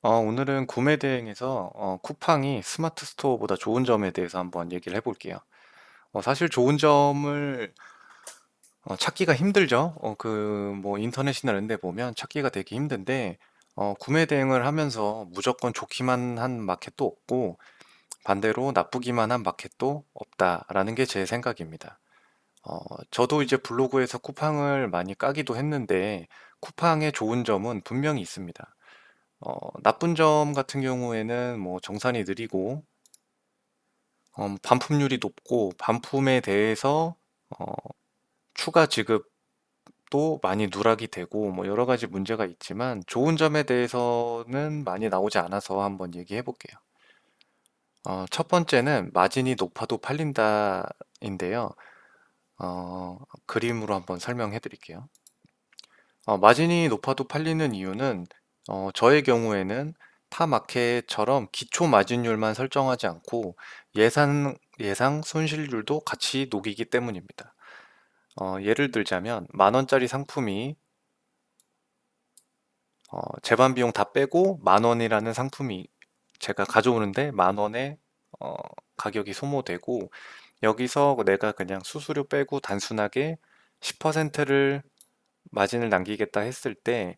오늘은 구매 대행에서 쿠팡이 스마트 스토어보다 좋은 점에 대해서 한번 얘기를 해볼게요. 사실 좋은 점을 찾기가 힘들죠. 뭐 인터넷이나 이런 데 보면 찾기가 되게 힘든데, 구매 대행을 하면서 무조건 좋기만 한 마켓도 없고, 반대로 나쁘기만 한 마켓도 없다라는 게 제 생각입니다. 저도 이제 블로그에서 쿠팡을 많이 까기도 했는데, 쿠팡의 좋은 점은 분명히 있습니다. 나쁜 점 같은 경우에는 뭐 정산이 느리고 반품률이 높고 반품에 대해서 어, 추가 지급도 많이 누락이 되고 뭐 여러 가지 문제가 있지만 좋은 점에 대해서는 많이 나오지 않아서 한번 얘기해 볼게요. 첫 번째는 마진이 높아도 팔린다인데요. 그림으로 한번 설명해 드릴게요. 마진이 높아도 팔리는 이유는 저의 경우에는 타 마켓처럼 기초 마진율만 설정하지 않고 예상 손실률도 같이 녹이기 때문입니다. 예를 들자면 만 원짜리 상품이 제반 비용 다 빼고 만 원이라는 상품이 제가 가져오는데 만 원의 어, 가격이 소모되고 여기서 내가 그냥 수수료 빼고 단순하게 10%를 마진을 남기겠다 했을 때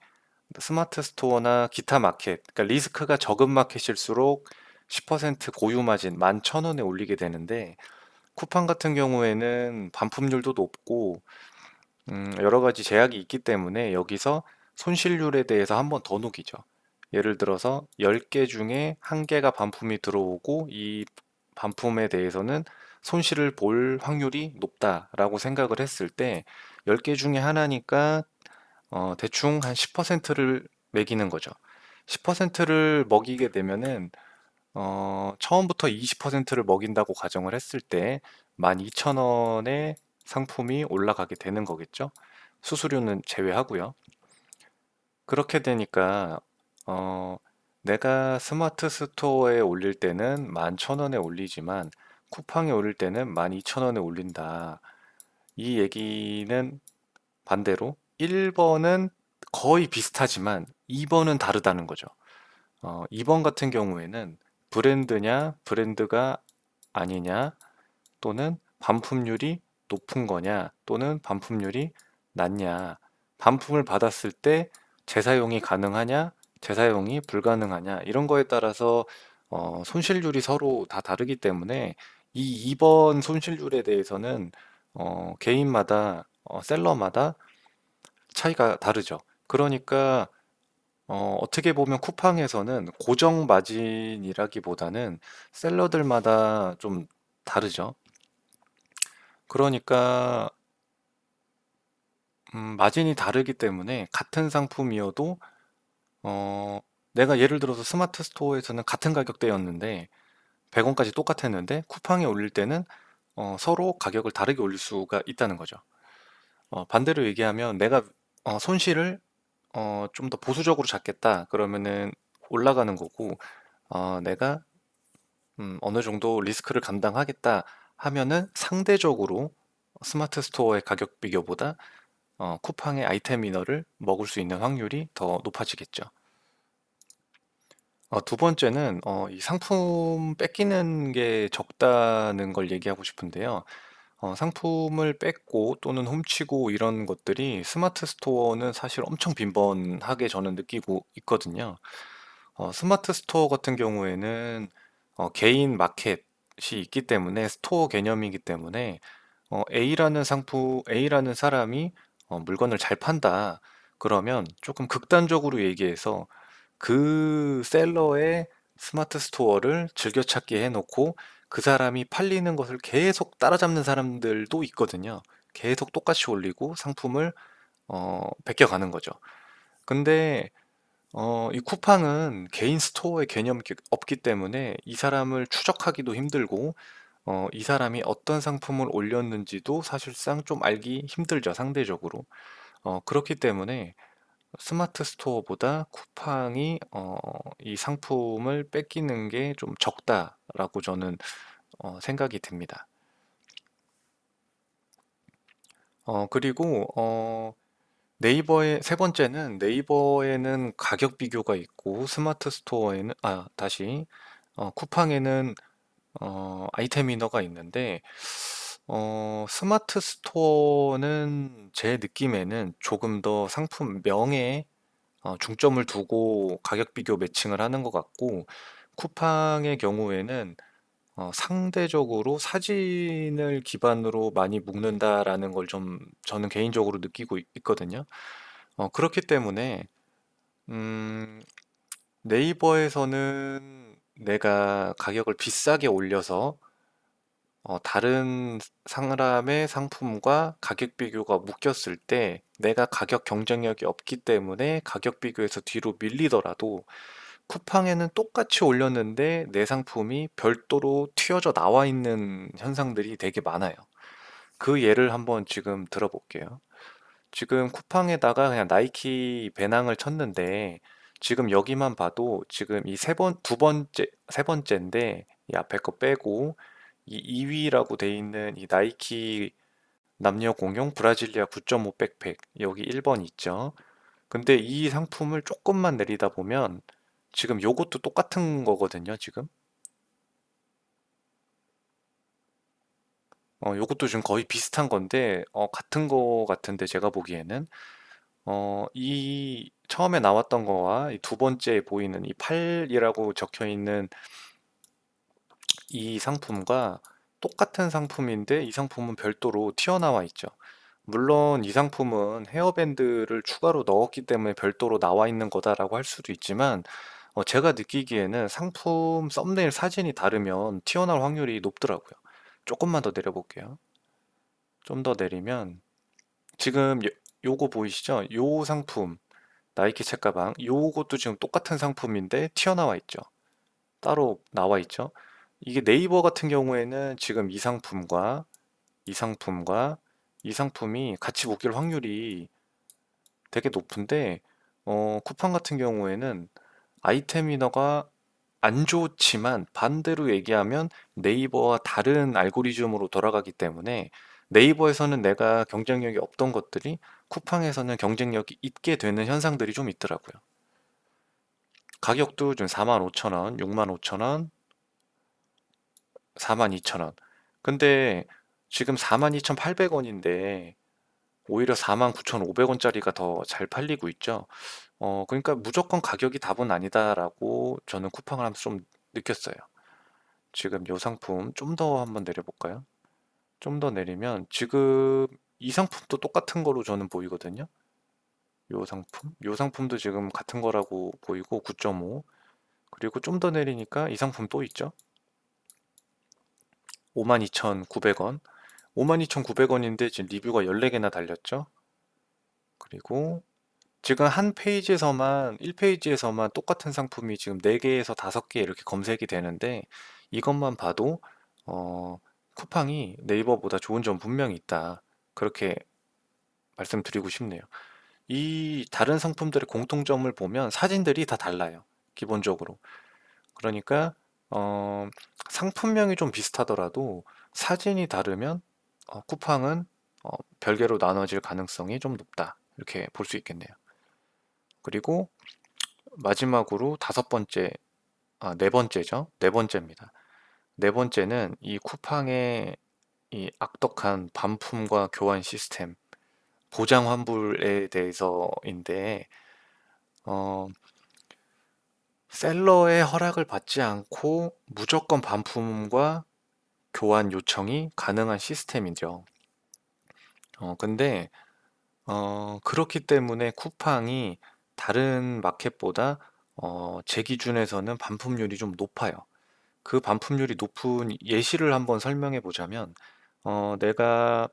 스마트 스토어나 기타 마켓, 그러니까 리스크가 적은 마켓일수록 10% 고유 마진 11,000원에 올리게 되는데 쿠팡 같은 경우에는 반품률도 높고 여러 가지 제약이 있기 때문에 여기서 손실률에 대해서 한번 더 녹이죠. 예를 들어서 10개 중에 1개가 반품이 들어오고 이 반품에 대해서는 손실을 볼 확률이 높다라고 생각을 했을 때 10개 중에 하나니까 대충 한 10%를 매기는 거죠. 10%를 먹이게 되면은 처음부터 20%를 먹인다고 가정을 했을 때 12,000원의 상품이 올라가게 되는 거겠죠. 수수료는 제외하고요. 그렇게 되니까 어, 내가 스마트 스토어에 올릴 때는 11,000원에 올리지만 쿠팡에 올릴 때는 12,000원에 올린다. 이 얘기는 반대로 1번은 거의 비슷하지만 2번은 다르다는 거죠. 2번 같은 경우에는 브랜드냐, 브랜드가 아니냐, 또는 반품률이 높은 거냐, 또는 반품률이 낮냐, 반품을 받았을 때 재사용이 가능하냐, 재사용이 불가능하냐, 이런 거에 따라서 손실률이 서로 다 다르기 때문에 이 2번 손실률에 대해서는 개인마다, 셀러마다 차이가 다르죠. 그러니까 어떻게 보면 쿠팡에서는 고정 마진이라기보다는 셀러들마다 좀 다르죠. 그러니까 마진이 다르기 때문에 같은 상품이어도 어, 내가 예를 들어서 스마트 스토어에서는 같은 가격대였는데 100원까지 똑같았는데 쿠팡에 올릴 때는 서로 가격을 다르게 올릴 수가 있다는 거죠. 반대로 얘기하면 내가 손실을 좀 더 보수적으로 잡겠다 그러면은 올라가는 거고 내가 어느 정도 리스크를 감당하겠다 하면은 상대적으로 스마트 스토어의 가격 비교보다 쿠팡의 아이템 이너를 먹을 수 있는 확률이 더 높아지겠죠. 두 번째는 이 상품 뺏기는 게 적다는 걸 얘기하고 싶은데요. 상품을 뺏고 또는 훔치고 이런 것들이 스마트 스토어는 사실 엄청 빈번하게 저는 느끼고 있거든요. 스마트 스토어 같은 경우에는 개인 마켓이 있기 때문에 스토어 개념이기 때문에 A라는 사람이 물건을 잘 판다. 그러면 조금 극단적으로 얘기해서 그 셀러의 스마트 스토어를 즐겨찾기 해놓고 그 사람이 팔리는 것을 계속 따라잡는 사람들도 있거든요. 계속 똑같이 올리고 상품을 베껴가는 거죠. 근데 이 쿠팡은 개인 스토어의 개념이 없기 때문에 이 사람을 추적하기도 힘들고 이 사람이 어떤 상품을 올렸는지도 사실상 좀 알기 힘들죠, 상대적으로. 그렇기 때문에 스마트 스토어보다 쿠팡이 이 상품을 뺏기는 게 좀 적다라고 저는 생각이 듭니다. 그리고 네이버의 세 번째는 네이버에는 가격 비교가 있고 스마트 스토어에는 다시 쿠팡에는 아이템 위너가 있는데 스마트 스토어는 제 느낌에는 조금 더 상품명에 중점을 두고 가격 비교 매칭을 하는 것 같고 쿠팡의 경우에는 상대적으로 사진을 기반으로 많이 묶는다라는 걸 좀 저는 개인적으로 느끼고 있거든요. 그렇기 때문에 음, 네이버에서는 내가 가격을 비싸게 올려서 다른 사람의 상품과 가격 비교가 묶였을 때 내가 가격 경쟁력이 없기 때문에 가격 비교에서 뒤로 밀리더라도 쿠팡에는 똑같이 올렸는데 내 상품이 별도로 튀어져 나와 있는 현상들이 되게 많아요. 그 예를 한번 지금 들어볼게요. 지금 쿠팡에다가 그냥 나이키 배낭을 쳤는데 지금 여기만 봐도 지금 이 두 번째, 세 번째인데 이 앞에 거 빼고 이 2위라고 돼 있는 이 나이키 남녀 공용 브라질리아 9.5 백팩 여기 1번 있죠. 근데 이 상품을 조금만 내리다 보면 지금 요것도 똑같은 거거든요, 지금. 요것도 지금 거의 비슷한 건데, 같은 거 같은데, 제가 보기에는. 이 처음에 나왔던 거와 이 두 번째 보이는 이 8이라고 적혀 있는 이 상품과 똑같은 상품인데 이 상품은 별도로 튀어나와 있죠. 물론 이 상품은 헤어밴드를 추가로 넣었기 때문에 별도로 나와 있는 거다라고 할 수도 있지만 제가 느끼기에는 상품 썸네일 사진이 다르면 튀어나올 확률이 높더라고요. 조금만 더 내려볼게요. 좀 더 내리면 지금 요거 보이시죠? 요 상품 나이키 책가방 요것도 지금 똑같은 상품인데 튀어나와 있죠. 따로 나와 있죠. 이게 네이버 같은 경우에는 지금 이 상품과 이 상품과 이 상품이 같이 묶일 확률이 되게 높은데 쿠팡 같은 경우에는 아이템 위너가 안 좋지만 반대로 얘기하면 네이버와 다른 알고리즘으로 돌아가기 때문에 네이버에서는 내가 경쟁력이 없던 것들이 쿠팡에서는 경쟁력이 있게 되는 현상들이 좀 있더라고요. 가격도 좀 45,000원, 65,000원, 42,000원. 근데 지금 42,800원인데 오히려 49,500원짜리가 더 잘 팔리고 있죠. 그러니까 무조건 가격이 답은 아니다라고 저는 쿠팡을 하면서 좀 느꼈어요. 지금 요 상품 좀 더 한번 내려볼까요? 좀 더 내리면 지금 이 상품도 똑같은 거로 저는 보이거든요. 요 상품도 지금 같은 거라고 보이고 9.5. 그리고 좀 더 내리니까 이 상품 또 있죠. 52,900원. 52,900원인데 지금 리뷰가 14개나 달렸죠. 그리고 지금 한 페이지에서만 1페이지에서만 똑같은 상품이 지금 4개에서 5개 이렇게 검색이 되는데 이것만 봐도 어, 쿠팡이 네이버보다 좋은 점 분명히 있다. 그렇게 말씀드리고 싶네요. 이 다른 상품들의 공통점을 보면 사진들이 다 달라요. 기본적으로. 그러니까 어, 상품명이 좀 비슷하더라도 사진이 다르면 쿠팡은 어, 별개로 나눠질 가능성이 좀 높다. 이렇게 볼 수 있겠네요. 그리고 마지막으로 네 번째죠. 네 번째입니다. 네 번째는 이 쿠팡의 이 악덕한 반품과 교환 시스템, 보장 환불에 대해서인데, 어, 셀러의 허락을 받지 않고 무조건 반품과 교환 요청이 가능한 시스템이죠. 근데, 그렇기 때문에 쿠팡이 다른 마켓보다 제 기준에서는 반품률이 좀 높아요. 그 반품률이 높은 예시를 한번 설명해 보자면, 내가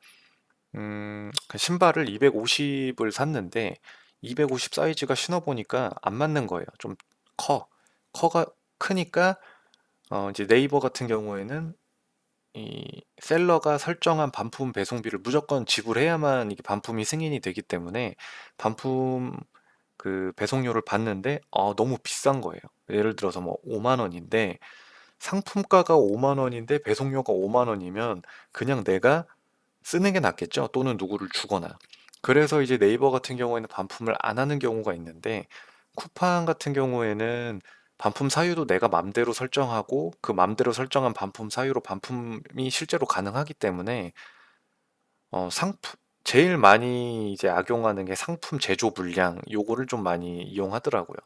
그 신발을 250을 샀는데 250 사이즈가 신어보니까 안 맞는 거예요. 좀 커. 커가 크니까 이제 네이버 같은 경우에는 이 셀러가 설정한 반품 배송비를 무조건 지불해야만 이게 반품이 승인이 되기 때문에 반품 그 배송료를 받는데 너무 비싼 거예요. 예를 들어서 뭐 5만 원인데 상품가가 5만 원인데 배송료가 5만 원이면 그냥 내가 쓰는 게 낫겠죠. 또는 누구를 주거나. 그래서 이제 네이버 같은 경우에는 반품을 안 하는 경우가 있는데, 쿠팡 같은 경우에는 반품 사유도 내가 맘대로 설정하고 그 맘대로 설정한 반품 사유로 반품이 실제로 가능하기 때문에 상품 제일 많이 이제 악용하는 게 상품 제조 불량 요거를 좀 많이 이용하더라고요.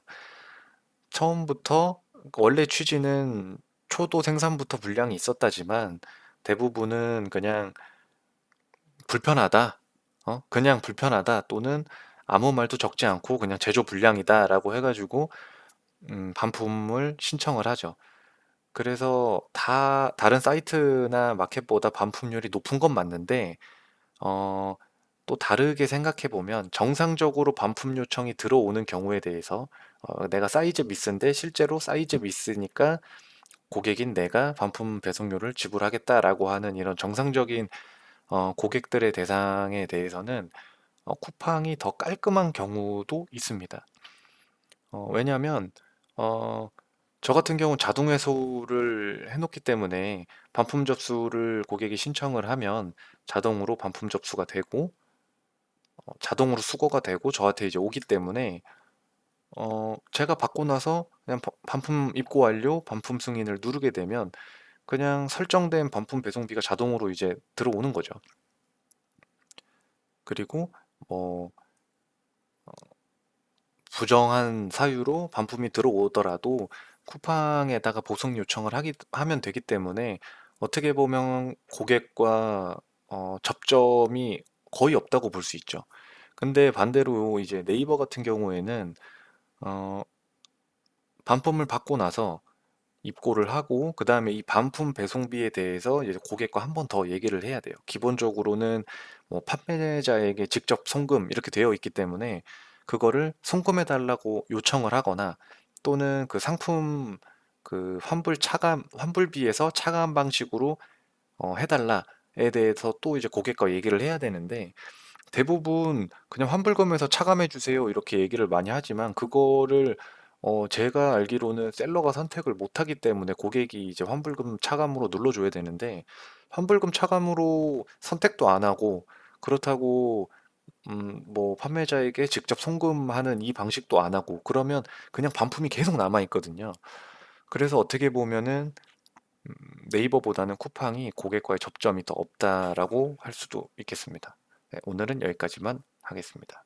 처음부터 원래 취지는 초도 생산부터 불량이 있었다지만 대부분은 그냥 불편하다, 그냥 불편하다 또는 아무 말도 적지 않고 그냥 제조 불량이다라고 해가지고 반품을 신청을 하죠. 그래서 다 다른 사이트나 마켓보다 반품률이 높은 건 맞는데 어, 또 다르게 생각해 보면 정상적으로 반품 요청이 들어오는 경우에 대해서 내가 사이즈 미스인데 실제로 사이즈 미스니까 고객인 내가 반품 배송료를 지불하겠다라고 하는 이런 정상적인 고객들의 대상에 대해서는 쿠팡이 더 깔끔한 경우도 있습니다. 왜냐하면 어, 저 같은 경우는 자동 회수를 해놓기 때문에 반품 접수를 고객이 신청을 하면 자동으로 반품 접수가 되고 자동으로 수거가 되고 저한테 이제 오기 때문에 제가 받고 나서 그냥 반품 입고 완료, 반품 승인을 누르게 되면 그냥 설정된 반품 배송비가 자동으로 이제 들어오는 거죠. 그리고 뭐 부정한 사유로 반품이 들어오더라도 쿠팡에다가 보송 요청을 하면 되기 때문에 어떻게 보면 고객과 접점이 거의 없다고 볼 수 있죠. 근데 반대로 이제 네이버 같은 경우에는 어, 반품을 받고 나서 입고를 하고 그다음에 이 반품 배송비에 대해서 이제 고객과 한 번 더 얘기를 해야 돼요. 기본적으로는 뭐 판매자에게 직접 송금 이렇게 되어 있기 때문에 그거를 송금해 달라고 요청을 하거나 또는 그 상품 그 환불비에서 차감 방식으로 해달라에 대해서 또 이제 고객과 얘기를 해야 되는데 대부분 그냥 환불금에서 차감해 주세요 이렇게 얘기를 많이 하지만 그거를 제가 알기로는 셀러가 선택을 못 하기 때문에 고객이 이제 환불금 차감으로 눌러줘야 되는데 환불금 차감으로 선택도 안 하고 그렇다고 뭐 판매자에게 직접 송금하는 이 방식도 안 하고 그러면 그냥 반품이 계속 남아 있거든요. 그래서 어떻게 보면은 네이버보다는 쿠팡이 고객과의 접점이 더 없다라고 할 수도 있겠습니다. 네, 오늘은 여기까지만 하겠습니다.